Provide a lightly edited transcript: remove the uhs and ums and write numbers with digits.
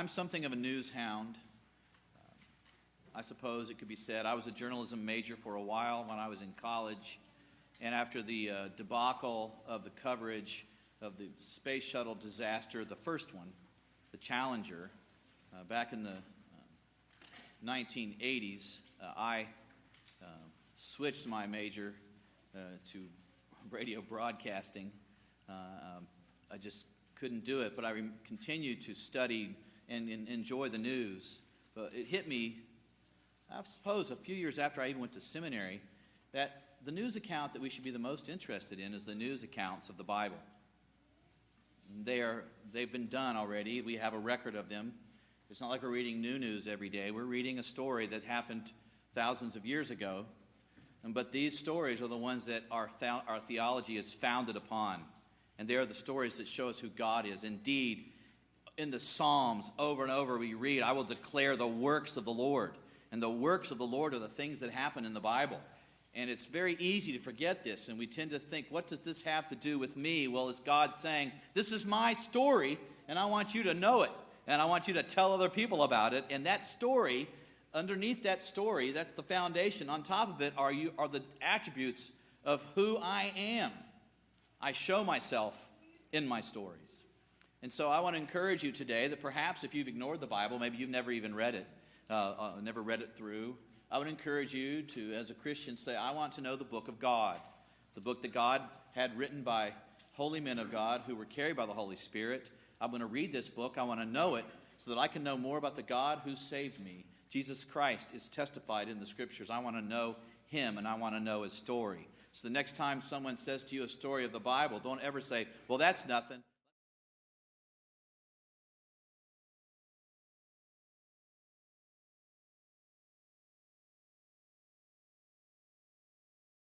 I'm something of a news hound. I suppose it could be said. I was a journalism major for a while when I was in college, and after the debacle of the coverage of the space shuttle disaster, the first one, the Challenger, back in the 1980s, I switched my major to radio broadcasting. I just couldn't do it, but I continued to study and enjoy the news. But it hit me, I suppose, a few years after I even went to seminary, that the news account that we should be the most interested in is the news accounts of the Bible. They've been done already. We have a record of them. It's not like we're reading new news every day. We're reading a story that happened thousands of years ago. But these stories are the ones that our theology is founded upon. And they are the stories that show us who God is. Indeed, in the Psalms, over and over we read, I will declare the works of the Lord. And the works of the Lord are the things that happen in the Bible. And it's very easy to forget this, and we tend to think, what does this have to do with me? Well, it's God saying, this is my story, and I want you to know it, and I want you to tell other people about it. And that story, underneath that story, that's the foundation. On top of it are the attributes of who I am. I show myself in my stories. And so I want to encourage you today that perhaps if you've ignored the Bible, maybe you've never even read it, never read it through, I would encourage you to, as a Christian, say, I want to know the book of God, the book that God had written by holy men of God who were carried by the Holy Spirit. I'm going to read this book. I want to know it so that I can know more about the God who saved me. Jesus Christ is testified in the Scriptures. I want to know him, and I want to know his story. So the next time someone says to you a story of the Bible, don't ever say, well, that's nothing.